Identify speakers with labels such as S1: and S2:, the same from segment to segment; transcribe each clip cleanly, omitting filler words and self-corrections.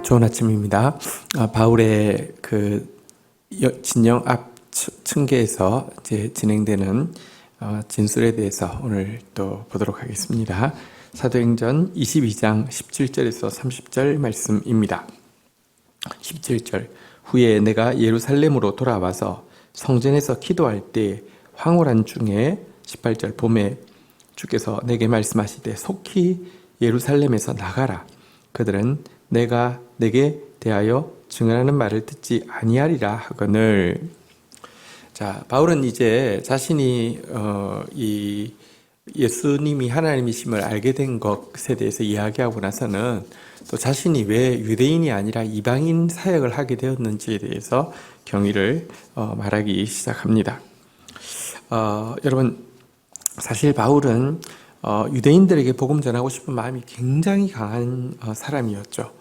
S1: 좋은 아침입니다. 바울의 진영 앞 층계에서 이제 진행되는 진술에 대해서 오늘 또 보도록 하겠습니다. 사도행전 22장 17절에서 30절 말씀입니다. 17절 후에 내가 예루살렘으로 돌아와서 성전에서 기도할 때 황홀한 중에 18절 봄에 주께서 내게 말씀하시되 속히 예루살렘에서 나가라. 그들은 내가 내게 대하여 증언하는 말을 듣지 아니하리라 하거늘. 자, 바울은 이제 자신이 이 예수님이 하나님이심을 알게 된 것에 대해서 이야기하고 나서는 또 자신이 왜 유대인이 아니라 이방인 사역을 하게 되었는지에 대해서 경위를 말하기 시작합니다. 여러분, 사실 바울은 유대인들에게 복음 전하고 싶은 마음이 굉장히 강한 사람이었죠.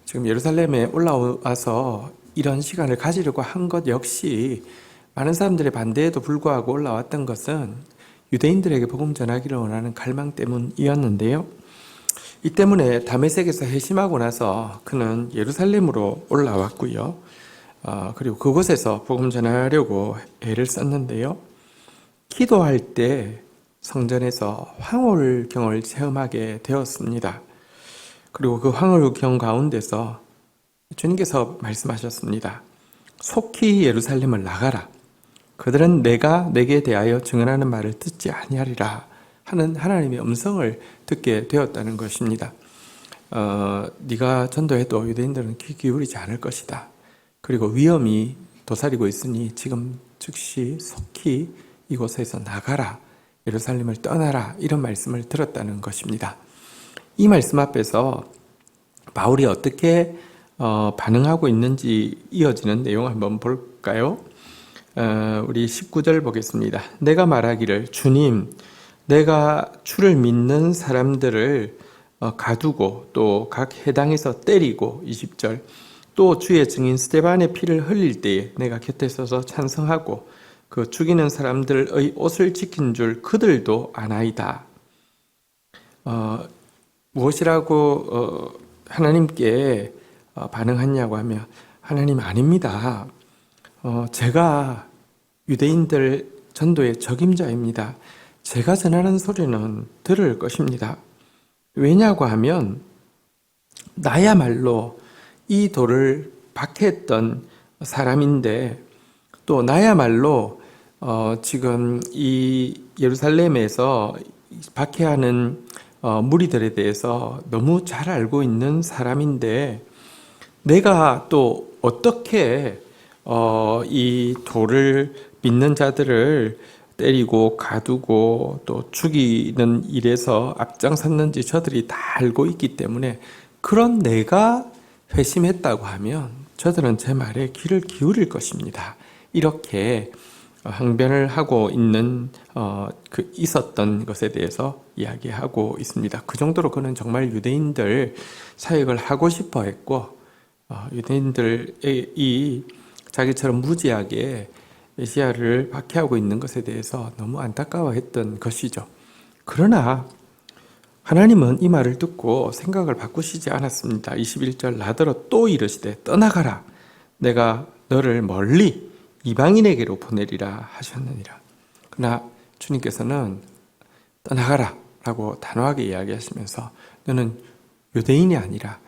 S1: 지금 예루살렘에 올라와서 이런 시간을 가지려고 한 것 역시 많은 사람들의 반대에도 불구하고 올라왔던 것은 유대인들에게 복음 전하기를 원하는 갈망 때문이었는데요. 이 때문에 다메섹에서 회심하고 나서 그는 예루살렘으로 올라왔고요. 그리고 그곳에서 복음 전하려고 애를 썼는데요. 기도할 때 성전에서 황홀경을 체험하게 되었습니다. 그리고 그 황홀경 가운데서 주님께서 말씀하셨습니다. 속히 예루살렘을 나가라. 그들은 내가 내게 대하여 증언하는 말을 듣지 아니하리라 하는 하나님의 음성을 듣게 되었다는 것입니다. 네가 전도해도 유대인들은 귀 기울이지 않을 것이다. 그리고 위험이 도사리고 있으니 지금 즉시 속히 이곳에서 나가라. 예루살렘을 떠나라. 이런 말씀을 들었다는 것입니다. 이 말씀 앞에서 바울이 어떻게 반응하고 있는지 이어지는 내용 한번 볼까요? 우리 19절 보겠습니다. 내가 말하기를 주님, 내가 주를 믿는 사람들을 가두고 또 각 해당에서 때리고 20절 또 주의 증인 스데반의 피를 흘릴 때에 내가 곁에 서서 찬성하고 그 죽이는 사람들의 옷을 지킨 줄 그들도 아나이다. 무엇이라고 하나님께 반응하냐고 하면 하나님 아닙니다. 제가 유대인들 전도의 적임자입니다. 제가 전하는 소리는 들을 것입니다. 왜냐고 하면 나야말로 이 돌을 박해했던 사람인데 또 나야말로 지금 이 예루살렘에서 박해하는 무리들에 대해서 너무 잘 알고 있는 사람인데 내가 또 어떻게 이 돌을 믿는 자들을 때리고 가두고 또 죽이는 일에서 앞장섰는지 저들이 다 알고 있기 때문에 그런 내가 회심했다고 하면 저들은 제 말에 귀를 기울일 것입니다. 이렇게 항변을 하고 있는 있었던 것에 대해서 이야기하고 있습니다. 그 정도로 그는 정말 유대인들 사역을 하고 싶어 했고 유대인들이 자기처럼 무지하게 메시아를 박해하고 있는 것에 대해서 너무 안타까워했던 것이죠. 그러나 하나님은 이 말을 듣고 생각을 바꾸시지 않았습니다. 21절 나더러 또 이르시되 떠나가라. 내가 너를 멀리 이방인에게로 보내리라 하셨느니라. 그러나 주님께서는 떠나가라 라고 단호하게 이야기하시면서 너는 유대인이 아니라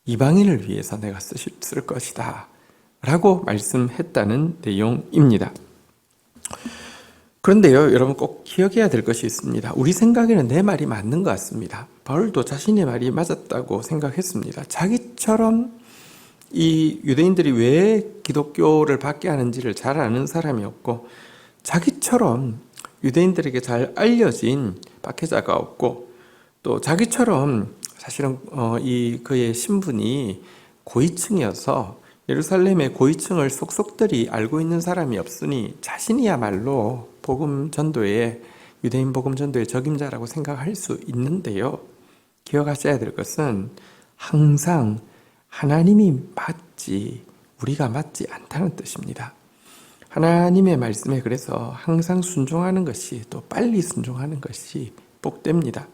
S1: 이방인을 위해서 내가 쓸 것이다 라고 말씀했다는 내용입니다. 그런데요, 여러분 꼭 기억해야 될 것이 있습니다. 우리 생각에는 내 말이 맞는 것 같습니다. 바울도 자신의 말이 맞았다고 생각했습니다. 자기처럼 이 유대인들이 왜 기독교를 받게 하는지를 잘 아는 사람이었고 자기처럼 유대인들에게 잘 알려진 박해자가 없고 또 자기처럼 사실은 그의 신분이 고위층이어서 예루살렘의 고위층을 속속들이 알고 있는 사람이 없으니 자신이야말로 복음 전도의 유대인 복음 전도의 적임자라고 생각할 수 있는데요. 기억하셔야 될 것은 항상 하나님이 맞지 우리가 맞지 않다는 뜻입니다. 하나님의 말씀에 그래서 항상 순종하는 것이 또 빨리 순종하는 것이 복됩니다.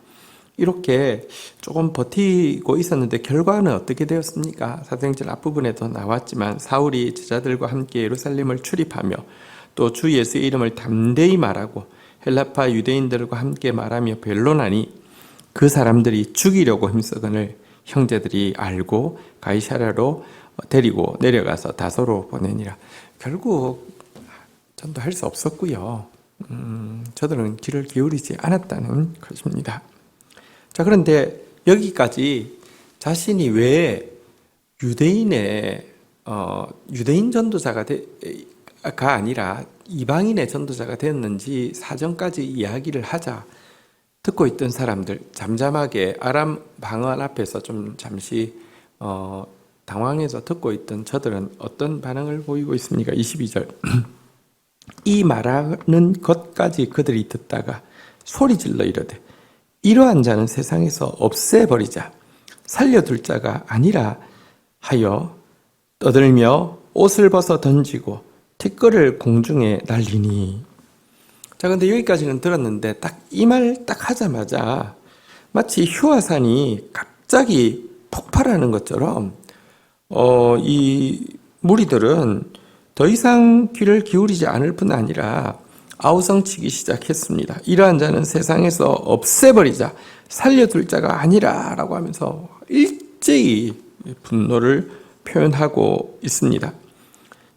S1: 이렇게 조금 버티고 있었는데 결과는 어떻게 되었습니까? 사도행전 앞부분에도 나왔지만 사울이 제자들과 함께 예루살렘을 출입하며 또 주 예수의 이름을 담대히 말하고 헬라파 유대인들과 함께 말하며 변론하니 그 사람들이 죽이려고 힘쓰거늘 형제들이 알고 가이사랴로 데리고 내려가서 다소로 보내니라. 결국 전도할 수 없었고요. 저들은 귀를 기울이지 않았다는 것입니다. 자, 그런데 여기까지 자신이 왜 유대인의 유대인 전도자가 아니라 이방인의 전도자가 되었는지 사정까지 이야기를 하자 듣고 있던 사람들, 잠잠하게 아람 방언 앞에서 좀 잠시 당황해서 듣고 있던 저들은 어떤 반응을 보이고 있습니까? 22절 이 말하는 것까지 그들이 듣다가 소리질러 이르되 이러한 자는 세상에서 없애버리자 살려둘 자가 아니라 하여 떠들며 옷을 벗어 던지고 티끌을 공중에 날리니. 자, 근데 여기까지는 들었는데 딱 이 말 딱 하자마자 마치 휴화산이 갑자기 폭발하는 것처럼 이 무리들은 더 이상 귀를 기울이지 않을 뿐 아니라 아우성치기 시작했습니다. 이러한 자는 세상에서 없애버리자 살려둘 자가 아니라 라고 하면서 일제히 분노를 표현하고 있습니다.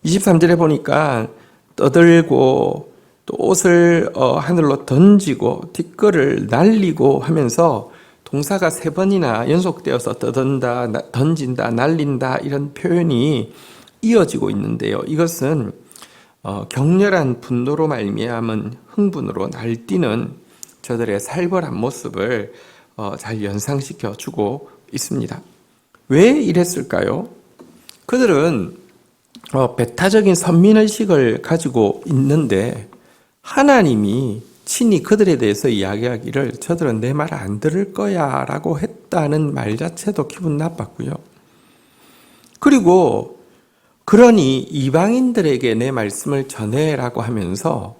S1: 23절에 보니까 떠들고 또 옷을 하늘로 던지고 티끌을 날리고 하면서 동사가 3번이나 연속되어서 떠든다, 던진다, 날린다 이런 표현이 이어지고 있는데요. 이것은 격렬한 분노로 말미암은 흥분으로 날뛰는 저들의 살벌한 모습을 잘 연상시켜 주고 있습니다. 왜 이랬을까요? 그들은 배타적인 선민의식을 가지고 있는데 하나님이 친히 그들에 대해서 이야기하기를 저들은 내 말 안 들을 거야 라고 했다는 말 자체도 기분 나빴고요. 그리고 그러니 이방인들에게 내 말씀을 전해라고 하면서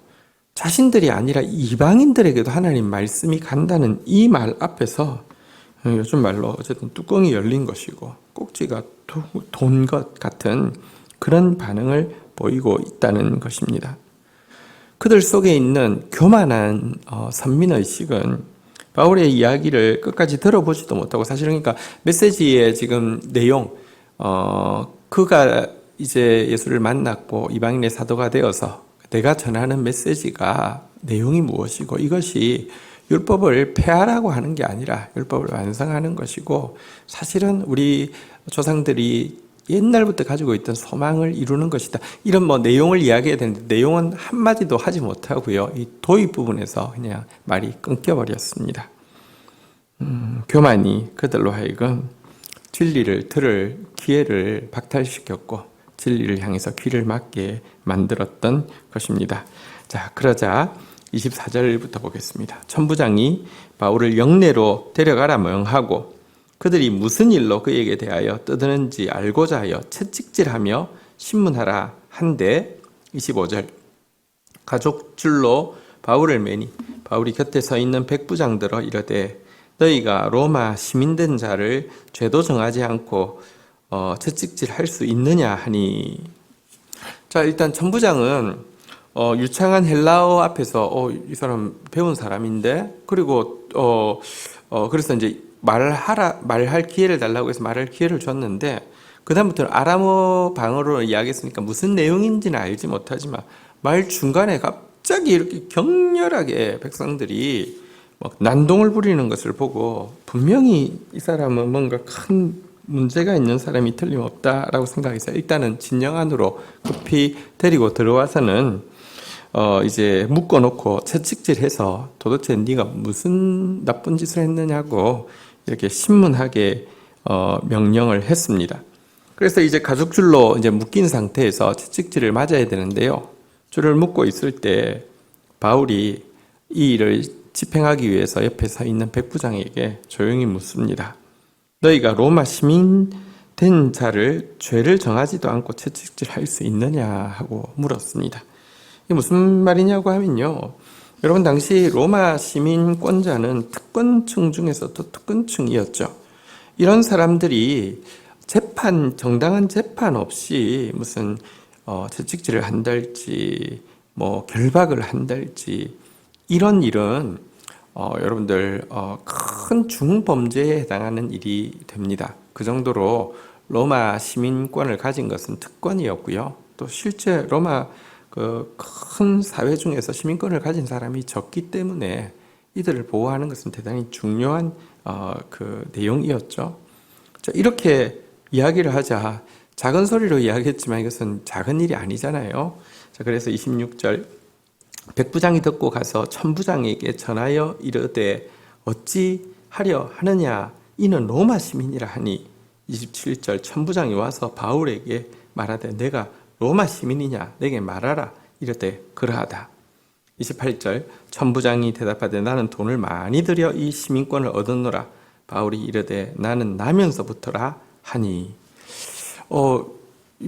S1: 자신들이 아니라 이방인들에게도 하나님 말씀이 간다는 이 말 앞에서 요즘 말로 어쨌든 뚜껑이 열린 것이고 꼭지가 돈 것 같은 그런 반응을 보이고 있다는 것입니다. 그들 속에 있는 교만한 선민의식은 바울의 이야기를 끝까지 들어보지도 못하고 사실은 그러니까 메시지의 지금 내용 그가 이제 예수를 만났고 이방인의 사도가 되어서 내가 전하는 메시지가 내용이 무엇이고 이것이 율법을 폐하라고 하는 게 아니라 율법을 완성하는 것이고 사실은 우리 조상들이 옛날부터 가지고 있던 소망을 이루는 것이다. 이런 내용을 이야기해야 되는데 내용은 한마디도 하지 못하고요. 이 도입 부분에서 그냥 말이 끊겨버렸습니다. 교만이 그들로 하여금 진리를 들을 기회를 박탈시켰고 진리를 향해서 귀를 막게 만들었던 것입니다. 자, 그러자 24절부터 보겠습니다. 천부장이 바울을 영내로 데려가라 명하고 그들이 무슨 일로 그에게 대하여 떠드는지 알고자 하여 채찍질하며 신문하라 한데 25절 가족줄로 바울을 매니 바울이 곁에 서 있는 백부장들어 이르되 너희가 로마 시민된 자를 죄도 정하지 않고 채찍질할 수 있느냐 하니. 자, 일단 천부장은 유창한 헬라어 앞에서 이 사람 배운 사람인데 그리고 그래서 이제 말할 기회를 달라고 해서 말할 기회를 줬는데 그다음부터는 아람어 방어로 이야기했으니까 무슨 내용인지는 알지 못하지만 말 중간에 갑자기 이렇게 격렬하게 백성들이 막 난동을 부리는 것을 보고 분명히 이 사람은 뭔가 큰 문제가 있는 사람이 틀림없다라고 생각해서 일단은 진영 안으로 급히 데리고 들어와서는 이제 묶어놓고 채찍질해서 도대체 네가 무슨 나쁜 짓을 했느냐고 이렇게 신문하게 명령을 했습니다. 그래서 이제 가죽줄로 이제 묶인 상태에서 채찍질을 맞아야 되는데요. 줄을 묶고 있을 때 바울이 이 일을 집행하기 위해서 옆에 서 있는 백부장에게 조용히 묻습니다. 너희가 로마 시민 된 자를 죄를 정하지도 않고 채찍질할 수 있느냐 하고 물었습니다. 이게 무슨 말이냐고 하면요. 여러분, 당시 로마 시민권자는 특권층 중에서도 특권층이었죠. 이런 사람들이 정당한 재판 없이 무슨 채찍질을 한달지, 뭐 결박을 한달지, 이런 일은 여러분들 큰 중범죄에 해당하는 일이 됩니다. 그 정도로 로마 시민권을 가진 것은 특권이었고요. 또 실제 로마 그 큰 사회 중에서 시민권을 가진 사람이 적기 때문에 이들을 보호하는 것은 대단히 중요한 그 내용이었죠. 자, 이렇게 이야기를 하자 작은 소리로 이야기했지만 이것은 작은 일이 아니잖아요. 자, 그래서 26절, 백부장이 듣고 가서 천부장에게 전하여 이르되 어찌 하려 하느냐, 이는 로마 시민이라 하니, 27절, 천부장이 와서 바울에게 말하되 내가 로마 시민이냐, 내게 말하라. 이르되 그러하다. 28절, 천부장이 대답하되 나는 돈을 많이 들여 이 시민권을 얻었노라. 바울이 이르되 나는 나면서부터라 하니.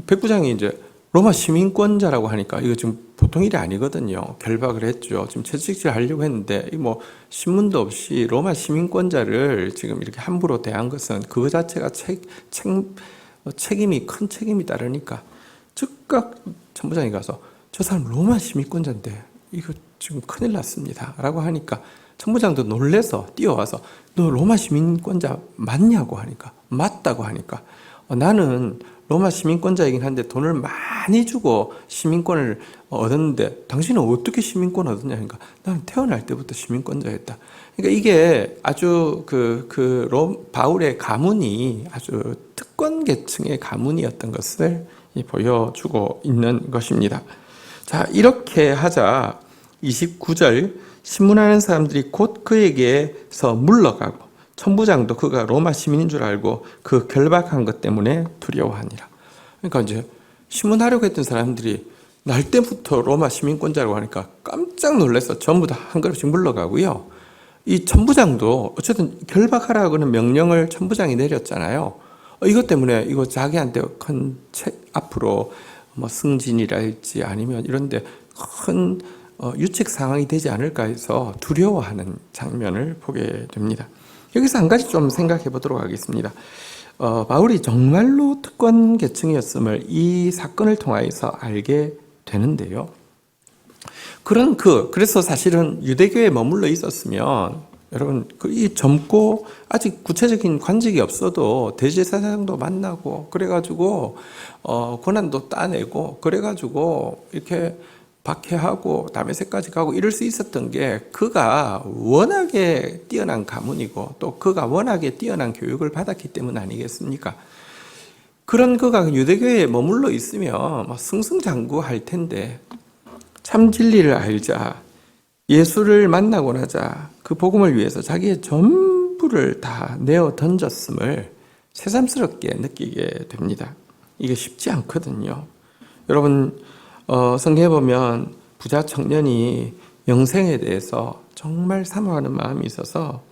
S1: 백부장이 이제 로마 시민권자라고 하니까 이거 지금 보통 일이 아니거든요. 결박을 했죠. 지금 채찍질 하려고 했는데 뭐 신문도 없이 로마 시민권자를 지금 이렇게 함부로 대한 것은 그 자체가 책임이 큰 책임이 따르니까 즉각 천부장이 가서 저 사람 로마 시민권자인데 이거 지금 큰일 났습니다 라고 하니까 천부장도 놀래서 뛰어와서 너 로마 시민권자 맞냐고 하니까 맞다고 하니까 나는 로마 시민권자이긴 한데 돈을 많이 주고 시민권을 얻었는데 당신은 어떻게 시민권 얻었냐 하니까 나는 태어날 때부터 시민권자였다. 그러니까 이게 아주 바울의 가문이 아주 특권 계층의 가문이었던 것을 보여주고 있는 것입니다. 자, 이렇게 하자 29절, 신문하는 사람들이 곧 그에게서 물러가고 천부장도 그가 로마 시민인 줄 알고 그 결박한 것 때문에 두려워하니라. 그러니까 이제 신문하려고 했던 사람들이 날 때부터 로마 시민권자라고 하니까 깜짝 놀라서 전부 다 한 걸음씩 물러가고요. 이 천부장도 어쨌든 결박하라고 하는 명령을 천부장이 내렸잖아요. 이것 때문에 이거 자기한테 큰 앞으로 뭐 승진이랄지 아니면 이런데 큰 유책 상황이 되지 않을까 해서 두려워하는 장면을 보게 됩니다. 여기서 한 가지 좀 생각해 보도록 하겠습니다. 바울이 정말로 특권 계층이었음을 이 사건을 통해서 알게 되는데요. 그래서 사실은 유대교에 머물러 있었으면 여러분 이 젊고 아직 구체적인 관직이 없어도 대제사장도 만나고 그래가지고 고난도 따내고 그래가지고 이렇게 박해하고 다메섹까지 가고 이럴 수 있었던 게 그가 워낙에 뛰어난 가문이고 또 그가 워낙에 뛰어난 교육을 받았기 때문 아니겠습니까? 그런 그가 유대교에 머물러 있으면 승승장구할 텐데 참 진리를 알자, 예수를 만나고 나자 그 복음을 위해서 자기의 전부를 다 내어 던졌음을 새삼스럽게 느끼게 됩니다. 이게 쉽지 않거든요. 여러분 성경에 보면 부자 청년이 영생에 대해서 정말 사모하는 마음이 있어서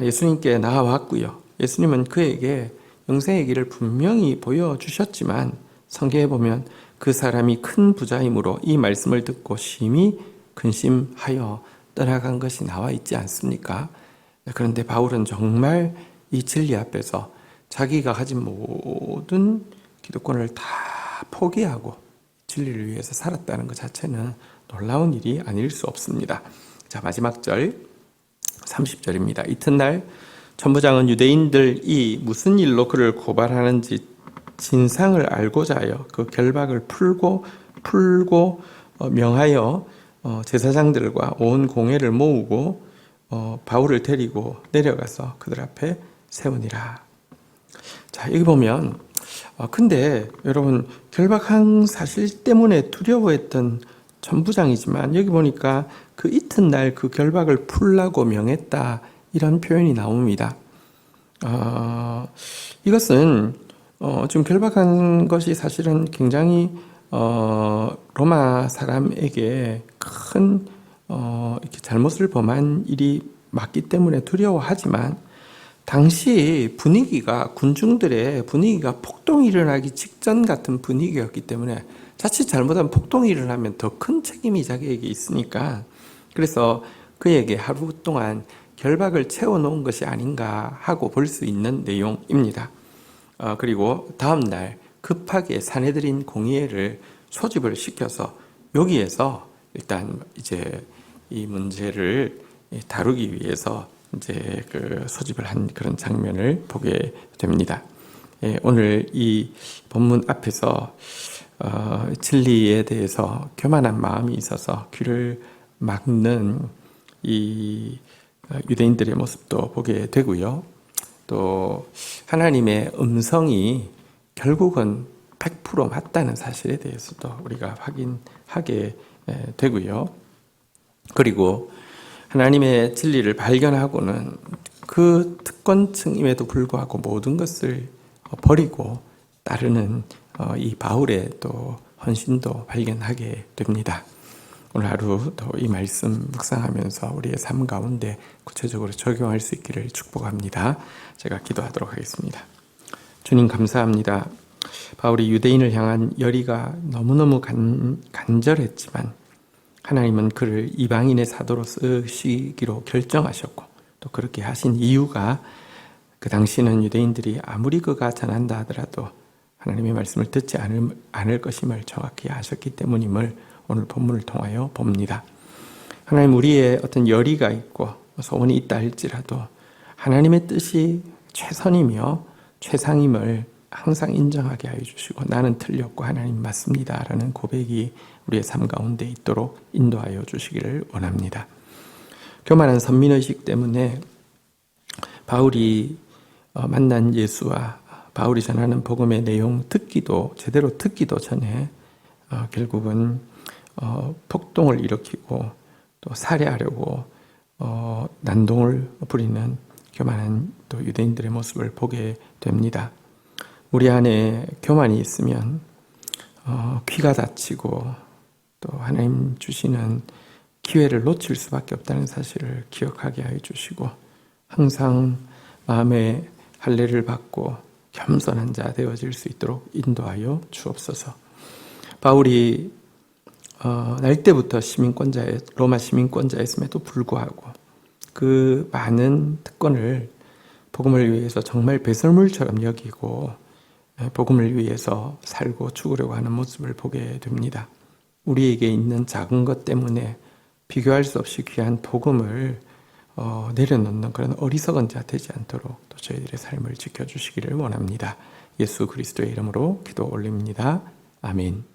S1: 예수님께 나아왔고요. 예수님은 그에게 영생의 길을 분명히 보여주셨지만 성경에 보면 그 사람이 큰 부자이므로 이 말씀을 듣고 심히 근심하여 떠나간 것이 나와 있지 않습니까? 그런데 바울은 정말 이 진리 앞에서 자기가 가진 모든 기득권을 다 포기하고 진리를 위해서 살았다는 것 자체는 놀라운 일이 아닐 수 없습니다. 자, 마지막 절 30절입니다. 이튿날 천부장은 유대인들이 무슨 일로 그를 고발하는지 진상을 알고자 하여 그 결박을 풀고 명하여 제사장들과 온 공회를 모으고 바울을 데리고 내려가서 그들 앞에 세우니라. 자, 여기 보면 근데 여러분 결박한 사실 때문에 두려워했던 천부장이지만 여기 보니까 그 이튿날 그 결박을 풀라고 명했다 이런 표현이 나옵니다. 이것은 지금 결박한 것이 사실은 굉장히 로마 사람에게 큰 이렇게 잘못을 범한 일이 맞기 때문에 두려워하지만 당시 분위기가 군중들의 분위기가 폭동이 일어나기 직전 같은 분위기였기 때문에 자칫 잘못하면 폭동이 일어나면 더 큰 책임이 자기에게 있으니까 그래서 그에게 하루 동안 결박을 채워놓은 것이 아닌가 하고 볼 수 있는 내용입니다. 그리고 다음날 급하게 사내들인 공의회를 소집을 시켜서 여기에서 일단 이제 이 문제를 다루기 위해서 이제 그 소집을 한 그런 장면을 보게 됩니다. 오늘 이 본문 앞에서 진리에 대해서 교만한 마음이 있어서 귀를 막는 이 유대인들의 모습도 보게 되고요. 또 하나님의 음성이 결국은 100% 맞다는 사실에 대해서도 우리가 확인하게 되고요. 그리고 하나님의 진리를 발견하고는 그 특권층임에도 불구하고 모든 것을 버리고 따르는 이 바울의 또 헌신도 발견하게 됩니다. 오늘 하루 더 이 말씀 묵상하면서 우리의 삶 가운데 구체적으로 적용할 수 있기를 축복합니다. 제가 기도하도록 하겠습니다. 주님 감사합니다. 바울이 유대인을 향한 열의가 너무너무 간절했지만 하나님은 그를 이방인의 사도로 쓰시기로 결정하셨고 또 그렇게 하신 이유가 그 당시는 유대인들이 아무리 그가 전한다 하더라도 하나님의 말씀을 듣지 않을 것임을 정확히 아셨기 때문임을 오늘 본문을 통하여 봅니다. 하나님, 우리의 어떤 열의가 있고 소원이 있다 할지라도 하나님의 뜻이 최선이며 최상임을 항상 인정하게 하여 주시고 나는 틀렸고 하나님 맞습니다 라는 고백이 우리의 삶 가운데 있도록 인도하여 주시기를 원합니다. 교만한 선민의식 때문에 바울이 만난 예수와 바울이 전하는 복음의 내용 제대로 듣기도 전에 결국은 폭동을 일으키고 또 살해하려고 난동을 부리는 교만한 또 유대인들의 모습을 보게 됩니다. 우리 안에 교만이 있으면 귀가 닫히고 또 하나님 주시는 기회를 놓칠 수밖에 없다는 사실을 기억하게 하여 주시고 항상 마음의 할례를 받고 겸손한 자 되어질 수 있도록 인도하여 주옵소서. 바울이 날 때부터 로마 시민권자였음에도 불구하고 그 많은 특권을 복음을 위해서 정말 배설물처럼 여기고 복음을 위해서 살고 죽으려고 하는 모습을 보게 됩니다. 우리에게 있는 작은 것 때문에 비교할 수 없이 귀한 복음을 내려놓는 그런 어리석은 자 되지 않도록 또 저희들의 삶을 지켜주시기를 원합니다. 예수 그리스도의 이름으로 기도 올립니다. 아멘.